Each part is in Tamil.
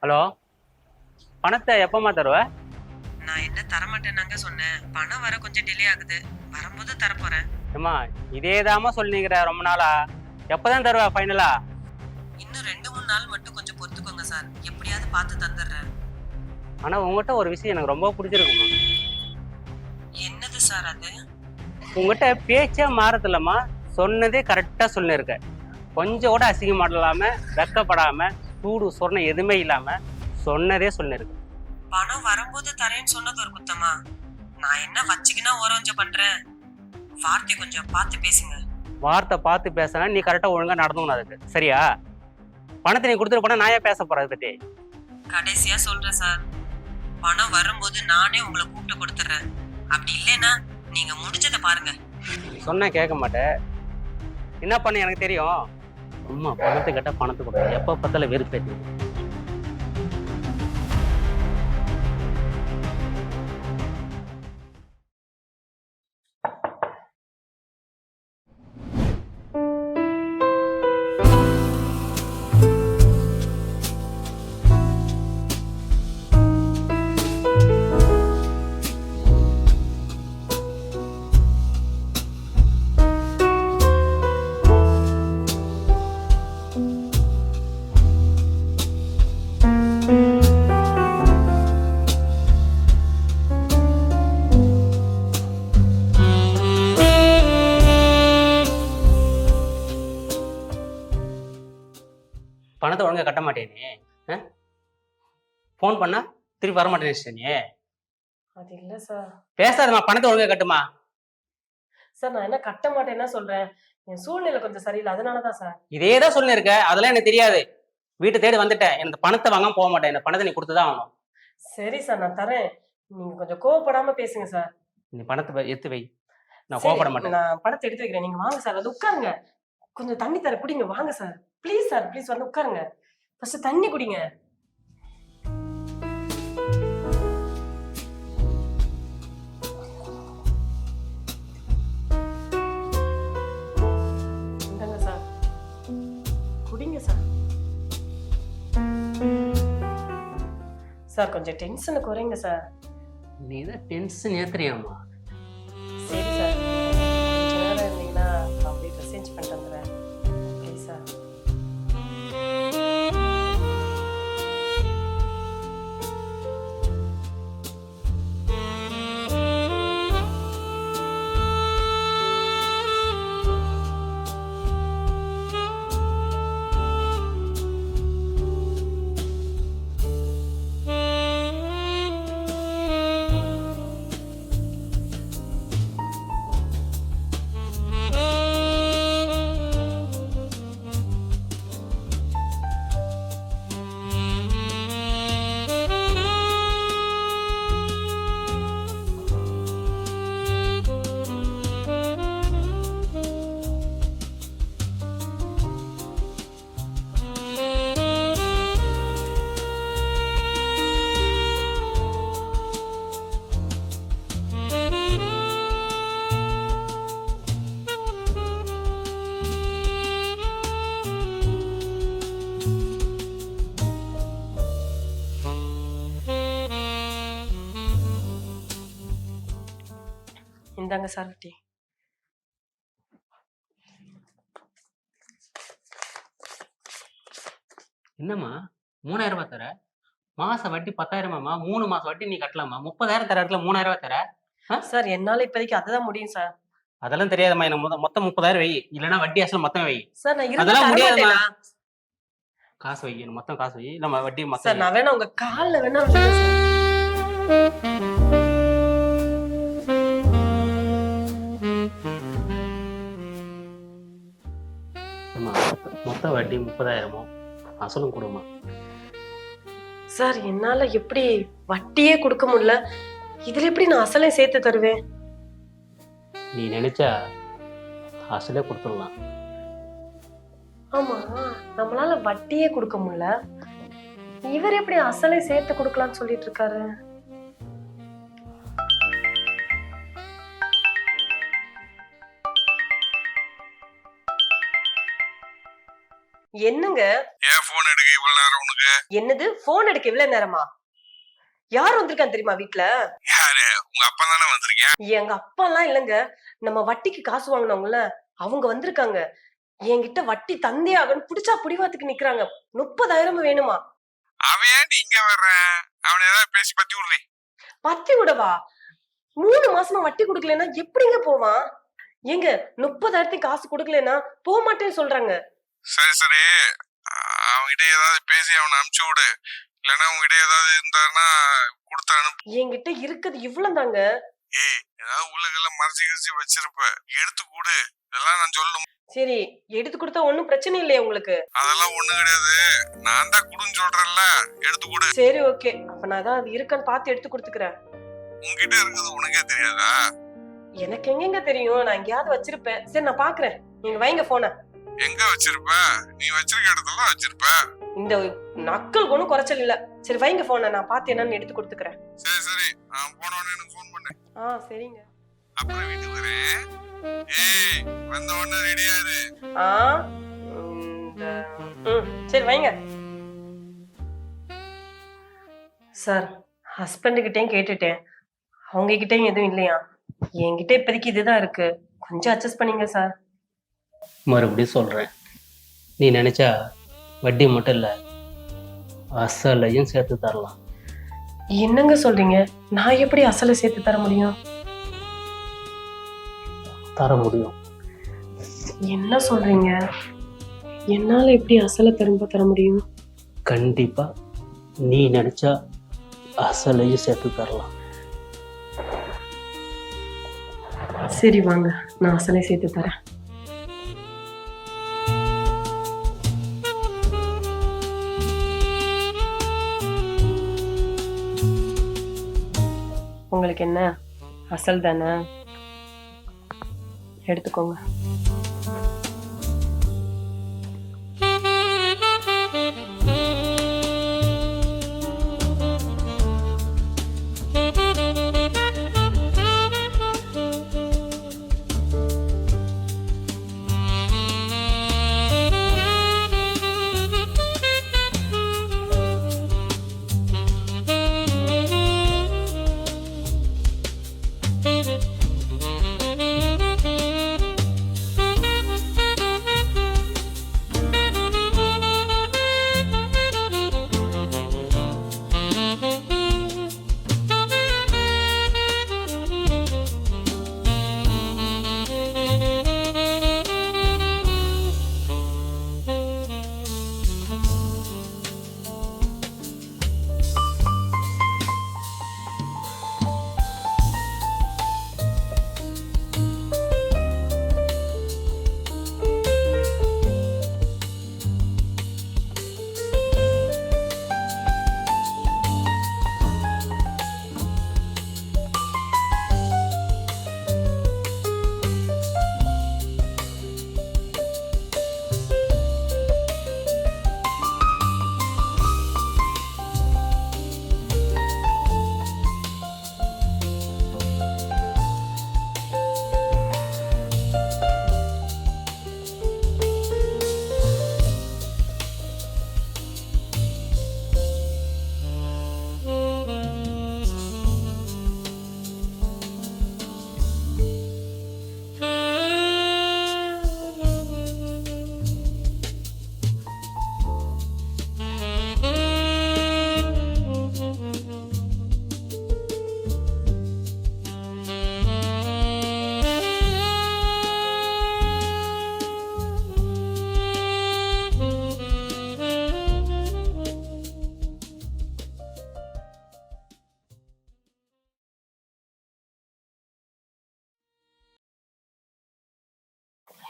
ஹலோ, பணத்தை எப்பமா தருவ? நான் என்ன தரமாட்டேன்னாங்க சொன்னேன். பணம் வர கொஞ்சம் டிலே ஆகுது. வரும்போது தரப்போறேன். ஏம்மா, இதேதாம்மா சொல்லிக்கிற ரொம்ப நாளா. எப்பதான் தருவ ஃபைனலா? இன்னும் 2-3 நாள் மட்டும் கொஞ்சம் பொறுத்துக்கோங்க சார். எப்படியாவது பார்த்து தந்துடுறேன். ஆனா உங்ககிட்ட ஒரு விஷயம் எனக்கு ரொம்ப பிடிச்சிருக்குமா. என்னது சார் அது? உங்ககிட்ட பேச்சே மாறதில்லம்மா. சொன்னதே கரெக்டா சொல்லிருக்க. கொஞ்சம் கூட அசிங்கப்படாம, வெக்கப்படாம, சூடு சொரணை எதுவுமே இல்லாம சொன்னதே சொல்லிருக்கு. பணம் வரும்போது தரேன்னு சொன்னது ஒரு குத்தமா? நான் என்ன வச்சுக்கினா ஓரவஞ்ச பண்றேன்? வார்த்தை கொஞ்சம் பார்த்து பேசுங்க. வார்த்தை பார்த்து பேசினா நீ கரெக்டா ஒழுங்கா நடந்துக்கணும் அதுக்கு. சரியா? பணத்தை நீ கொடுத்துட்டு போனா நான் ஏன் பேச போறேன் அதை பத்தி? கடைசியா சொல்றேன் சார். பணம் வரும்போது நானே உங்களை கூப்பிட்டு கொடுத்துட்றேன். அப்படி இல்லைன்னா நீங்க முடிஞ்சதை பாருங்க. சொன்னா கேட்க மாட்டேன். என்ன பண்ண எனக்கு தெரியும். அம்மா பணத்தை கேட்டா பணத்தை கொடுத்தா எப்ப பார்த்தாலும் வெறுப்பேத்தி. பணத்தை ஒழுங்கா கட்ட மாட்டேனே. ஃபோன் பண்ணா திருப்பி வர மாட்டேன்னு நீ. அது இல்ல சார். பேசாதம்மா, பணத்தை ஒழுங்கா கட்டுமா. சார் நான் என்ன கட்ட மாட்டேன்னா சொல்றேன். என் சூழ்நிலை கொஞ்சம் சரியில்லை, அதனாலதான் சார். இதே தான் சொல்லிருக்க. அதெல்லாம் எனக்கு தெரியாது. வீட்டை தேடி வந்துட்டேன். எனக்கு பணத்தை வாங்காம போக மாட்டேன். இந்த பணத்தை நீ கொடுத்துதான் ஆகணும். சரி சார், நான் தரேன். நீங்க கொஞ்சம் கோவப்படாம பேசுங்க சார். நீ பணத்தை எடுத்து வை. நான் கோவப்பட மாட்டேன். நான் பணத்தை எடுத்து வைக்கிறேன். நீங்க வாங்க சார், வந்து உட்காருங்க. கொஞ்சம் தண்ணி தர குடிங்க, வாங்க சார். ப்ளீஸ் சார், ப்ளீஸ் வந்து உட்காருங்க. ஃபர்ஸ்ட் தண்ணி குடிங்க. இந்தாங்க சார், குடிங்க சார். சார் கொஞ்சம் டென்ஷனை குறைங்க சார். நீ தான் டென்ஷன் ஏத்துறியாம்மா. சரி சார், கொஞ்ச நேரம் இருந்தீங்கன்னா நான் போய் ட்ரெஸ் சேஞ்ச் பண்ணிட்டு வந்துடுறேன். Please sir. இந்தாங்க சார் வட்டி. என்னம்மா 3000 ரூபாய் தர? மாச வட்டி 10,000 3 மாசம் வட்டி நீ கட்டலாமா? 30,000 தர இடத்துல 3,000 ரூபாய் தர? சார் என்னால இப்போதைக்கு அதுதான் முடியும் சார். அதெல்லாம் தெரியாதம்மா. எனக்கு மொத்தம் 30,000 வை. இல்லைன்னா வட்டி அசல் மொத்தம் வை. சார் நான் இருந்தா அதெல்லாம் தர முடியாதும்மா. மாட்டேனா? காசு வை. எனக்கு மொத்தம் காசு வை. நம்ம வட்டி சார் மொத்தம் வை. நான் வேணா உங்க கால்ல வேணா விழுறேன் சார். அம்மா, மொத்த வட்டி 30,000 அசலும் கொடுமா. சார் என்னால எப்படி வட்டியே கொடுக்க முடியல, இதுல எப்படி நான் அசலே சேர்த்து தருவேன்? நீ நினைச்சா அசலே கொடுத்துடலாம். ஆமா, நம்மளால வட்டியே கொடுக்க முடியல, இவர் எப்படி அசலே சேர்த்து கொடுக்கலாம்னு சொல்லிட்டு இருக்காரு? என்னங்க? ஏன் போன் எடுக்க இவ்வளவு நேரம் உனக்கு? என்னது போன் எடுக்க இவ்வளவு நேரமா? யார் வந்திருக்கான்னு தெரியுமா வீட்ல? யாரு? உங்க அப்பா தானே வந்திருக்கேன். எங்க அப்பா எல்லாம் இல்லங்க. நம்ம வட்டிக்கு காசு வாங்கினவங்கல அவங்க வந்திருக்காங்க. என்கிட்ட வட்டி தந்தே ஆகணும் புடிச்சா புடிவாத்துக்கு நிக்கிறாங்க. 30,000 வேணுமா? அவன் ஏன்டி இங்க வர்றேன்? அவனை ஏதாவது பேசி பத்தி விடுறி. பத்தி விடவா? 3 மாசமா வட்டி கொடுக்கலன்னா எப்படிங்க போவான்? ஏங்க 30,000 காசு கொடுக்கலன்னா போக மாட்டேன்னு சொல்றாங்க. சரி சரி, அவன்கிட்ட ஏதாவது பேசி அவனை அனுப்பிச்சு விடு. இல்லன்னா உங்ககிட்ட ஏதாவது இருந்தாருன்னா கொடுத்து அனுப்பு. என்கிட்ட இருக்குது இவ்வளவு தாங்க. ஏய், ஏதாவது உள்ளுக்கெல்லாம் மறைச்சு கிழிச்சு வச்சிருப்ப, எடுத்து கூடு. இதெல்லாம் நான் சொல்லணும். சரி எடுத்து கொடுத்தா ஒண்ணும் பிரச்சனை இல்லையா உங்களுக்கு? அதெல்லாம் ஒண்ணும் கிடையாது. நான் தான் குடுன்னு சொல்றேன்ல, எடுத்து கூடு. சரி ஓகே, அப்ப நான் தான் அது இருக்கான்னு பார்த்து எடுத்து கொடுத்துக்கிறேன். உன்கிட்ட இருக்குது உனக்கே தெரியாதா? எனக்கு எங்கெங்க தெரியும்? நான் எங்கேயாவது வச்சிருப்பேன். சரி நான் பாக்குறேன், நீங்க வைங்க போன. எங்க வச்சிருப்ப? நீ வச்சிருக்க இடத்துல வச்சிருப்ப. இந்த நக்கல் ஒண்ணும் குறைச்சல் இல்ல. சரி வைங்க போன, நான் பார்த்து என்னன்னு எடுத்து கொடுத்துக்கிறேன். சரி சரி, நான் போன உடனே எனக்கு ஃபோன் பண்ணு. சரிங்க. அப்புறம் வீட்டுக்கு வரேன். ஏய், வந்த உடனே ரெடியா இரு. சரி வைங்க. சார், ஹஸ்பண்ட் கிட்டயும் கேட்டுட்டேன், அவங்க கிட்டயும் எதுவும் இல்லையா? என்கிட்ட இப்போதைக்கு இதுதான் இருக்கு, கொஞ்சம் அட்ஜஸ்ட் பண்ணீங்க சார். மறுபடியும் சொல்கிறேன், நீ நினச்சா வட்டி மட்டும் இல்லை அசலையும் சேர்த்து தரலாம். என்னங்க சொல்றீங்க? நான் எப்படி அசலை சேர்த்து தர முடியும்? தர முடியும். என்ன சொல்றீங்க? என்னால எப்படி அசலை திரும்ப தர முடியும்? கண்டிப்பா நீ நினைச்சா அசலையும் சேர்த்து தரலாம். சரி வாங்க, நான் அசலை சேர்த்து தரேன். உங்களுக்கு என்ன, அசல் தானே? எடுத்துக்கோங்க.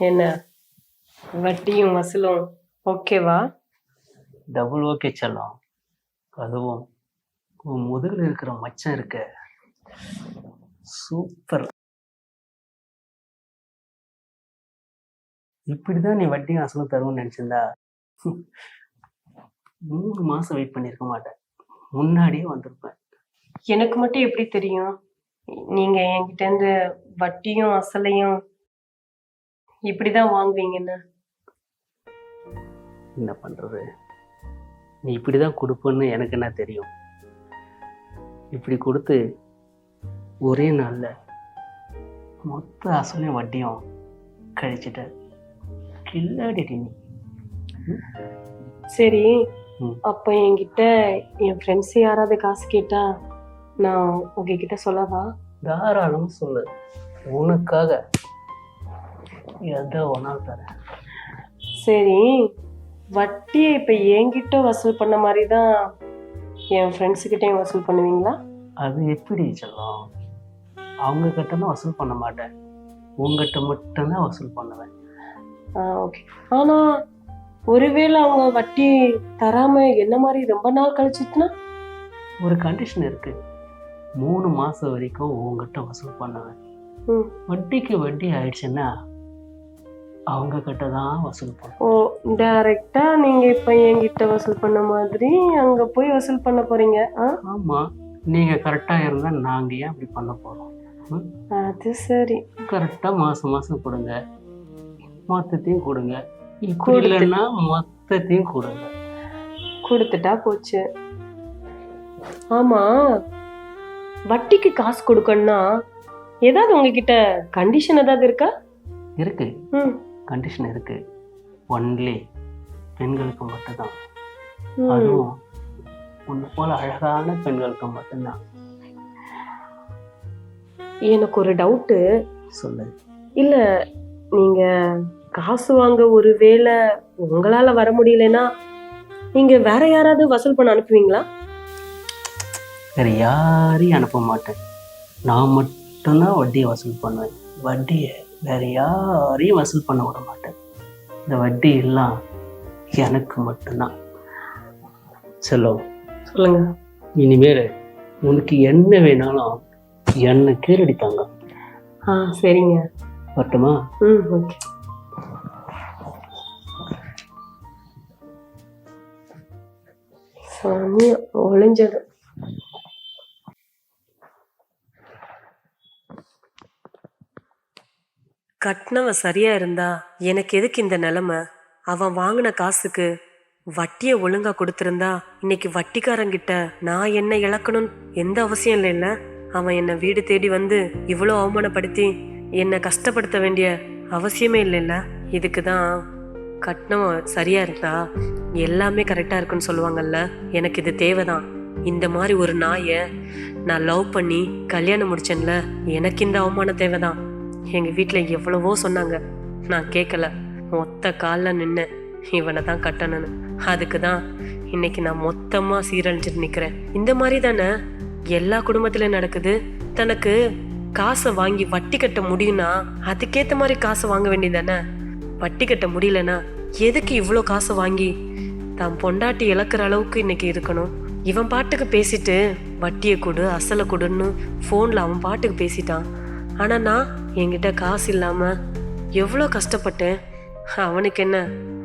என்ன, வட்டியும் வசூலும் ஓகேவா? டபுள் ஓகே செல்லம். அதுவும் உன் முதுகில் இருக்கிற மச்சம் இருக்க, சூப்பர். இப்படிதான் நீ வட்டியும் அசலும் தருவோம்னு நினைச்சிருந்தா 3 மாசம் வெயிட் பண்ணிருக்க மாட்டேன், முன்னாடியே வந்திருப்பேன். எனக்கு மட்டும் எப்படி தெரியும் நீங்க என்கிட்ட இருந்து வட்டியும் அசலையும் இப்படிதான் வாங்குவீங்கன்னு? என்ன பண்ணுறது? நீ இப்படி தான் கொடுப்பேன்னு எனக்கு என்ன தெரியும்? இப்படி கொடுத்து ஒரே நாளில் மொத்த அசலையும் வட்டியும் கழிச்சிட்ட. கில்லாடிடி நீ. சரி, ம். அப்ப என்கிட்ட என் ஃப்ரெண்ட்ஸ் யாராவது காசு கேட்டா நான் உங்ககிட்ட சொல்லவா? தாராளம் சொல்லு. உனக்காக எதை ஒன்றால் தரேன். சரி, வட்டியை இப்ப என்கிட்ட வசூல் பண்ண மாதிரி தான் என் ஃப்ரெண்ட்ஸுக்கிட்டையும் வசூல் பண்ணுவீங்களா? அது எப்படி செல்லம்? அவங்க கிட்ட தான் வசூல் பண்ண மாட்டேன், உங்ககிட்ட மட்டும்தான் வசூல் பண்ணுவேன். ஓகே. ஆனா ஒருவேளை அவங்க வட்டி தராம என்ன மாதிரி ரொம்ப நாள் கழிச்சுட்டுனா? ஒரு கண்டிஷன் இருக்கு. 3 மாசம் வரைக்கும் உங்ககிட்ட வசூல் பண்ணுவேன். ம். வட்டிக்கு வட்டி ஆயிடுச்சுன்னா அவங்க கிட்ட தான் வசூல் பண்ணுவேன். ஓ, டைரக்டா நீங்க இப்ப என்கிட்ட வசூல் பண்ண மாதிரி அங்க போய் வசூல் பண்ண போறீங்க? ஆமா, நீங்க கரெக்டா இருந்தா நாங்க ஏன் அப்படி பண்ண போறோம்? அது சரி. கரெக்டா மாசம் மாசம் கொடுங்க, மொத்தத்தையும் கொடுங்க. இப்படி கொடுத்து- இல்லைன்னா மொத்தத்தையும் கொடுங்க. கொடுத்துட்டா போச்சு. ஆமா, வட்டிக்கு காசு கொடுக்கணும்னா ஏதாவது உங்ககிட்ட கண்டிஷன் ஏதாவது இருக்கா? இருக்கு, ம். கண்டிஷன் இருக்கு. ஒன்லி பெண்களுக்கு மட்டும்தான். ம். அதுவும் உன்னை போல அழகான பெண்களுக்கு மட்டும்தான். எனக்கு ஒரு டவுட்டு. சொல்லு. இல்ல, நீங்க காசு வாங்க ஒருவேளை உங்களால வர முடியலன்னா நீங்க வேற யாராவது வசூல் பண்ண அனுப்புவீங்களா? வேற யாரையும் அனுப்ப மாட்டேன். நான் மட்டும்தான் வட்டியை வசூல் பண்ணுவேன். வட்டியை வேற யாரையும் வசூல் பண்ண விட மாட்டேன். இந்த வட்டி எல்லாம் எனக்கு மட்டும்தான். செல்லம், சொல்லுங்க. இனிமேல் உனக்கு என்ன வேணாலும் என்ன கீழடித்தாங்க. சரிங்க. வரட்டுமா? ம், ஓகே. சமயம் ஒளிஞ்சது. கட்டினவன் சரியா இருந்தா எனக்கு எதுக்கு இந்த நிலைமை? அவன் வாங்கின காசுக்கு வட்டியை ஒழுங்கா கொடுத்திருந்தா இன்னைக்கு வட்டிக்காரங்கிட்ட நான் என்ன இழக்கணும் எந்த அவசியம் இல்லைல்ல. அவன் என்னை வீடு தேடி வந்து இவ்வளோ அவமானப்படுத்தி என்னை கஷ்டப்படுத்த வேண்டிய அவசியமே இல்லைல்ல. இதுக்கு தான் கட்டினவன் சரியா இருந்தா எல்லாமே கரெக்டா இருக்குன்னு சொல்லுவாங்கல்ல. எனக்கு இது தேவைதான். இந்த மாதிரி ஒரு நாயை நான் லவ் பண்ணி கல்யாணம் முடிச்சேன்ல, எனக்கு இந்த அவமானம் தேவைதான். எங்க வீட்டில் எவ்வளவோ சொன்னாங்க, நான் கேட்கல. மொத்த காலில் நின்று இவனை தான் கட்டணும்னு. அதுக்கு தான் இன்னைக்கு நான் மொத்தமா சீரழிஞ்சிட்டு நிக்கிறேன். இந்த மாதிரி தானே எல்லா குடும்பத்திலும் நடக்குது. தனக்கு காசை வாங்கி வட்டி கட்ட முடியும்னா அதுக்கேற்ற மாதிரி காசை வாங்க வேண்டியதானே. வட்டி கட்ட முடியலன்னா எதுக்கு இவ்வளோ காசை வாங்கி தான் பொண்டாட்டி இழக்கிற அளவுக்கு இன்னைக்கு இருக்கணும்? இவன் பாட்டுக்கு பேசிட்டு வட்டியை கொடு அசலை கொடுன்னு ஃபோனில் அவன் பாட்டுக்கு பேசிட்டான். ஆனால் நான் என்கிட்ட காசு இல்லாமல் எவ்வளோ கஷ்டப்பட்டேன். அவனுக்கு என்ன,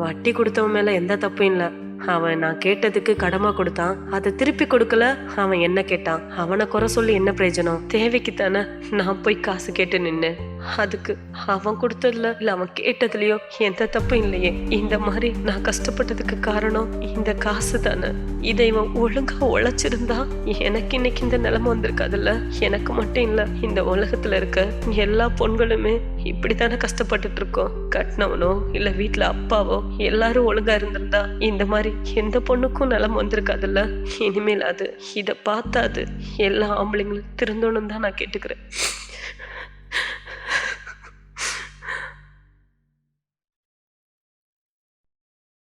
வட்டி கொடுத்தவன் மேலே எந்த தப்பும் இல்லை. அவன் நான் கேட்டதுக்கு கடமா கொடுத்தான், அதை திருப்பி கொடுக்கல. அவன் என்ன கேட்டான், அவனை குறை சொல்லி என்ன பிரயோஜனம்? தேவைக்கு தானே நான் போய் காசு கேட்டு நின்னேன். அதுக்கு அவன் கொடுத்ததுல இல்ல அவன் கேட்டதுலயோ எந்த தப்பும் இல்லையே. இந்த மாதிரி நான் கஷ்டப்பட்டதுக்கு காரணம் இந்த காசு தானே. இதை இவன் ஒழுங்கா உழைச்சிருந்தா எனக்கு இன்னைக்கு இந்த நிலைமை வந்திருக்காதுல்ல. எனக்கு மட்டும் இல்ல, இந்த உலகத்துல இருக்க எல்லா பொண்களுமே இப்படித்தானே கஷ்டப்பட்டுட்டு இருக்கோம். கட்டினவனோ இல்ல வீட்டுல அப்பாவோ எல்லாரும் ஒழுங்கா இருந்திருந்தா இந்த மாதிரி எந்த பொண்ணுக்கும் நிலைமை வந்திருக்காதுல்ல. இனிமேல் அது இதை பார்த்தாது எல்லா ஆம்பளைங்களும் திருந்தணும் தான் நான் கேட்டுக்கிறேன்.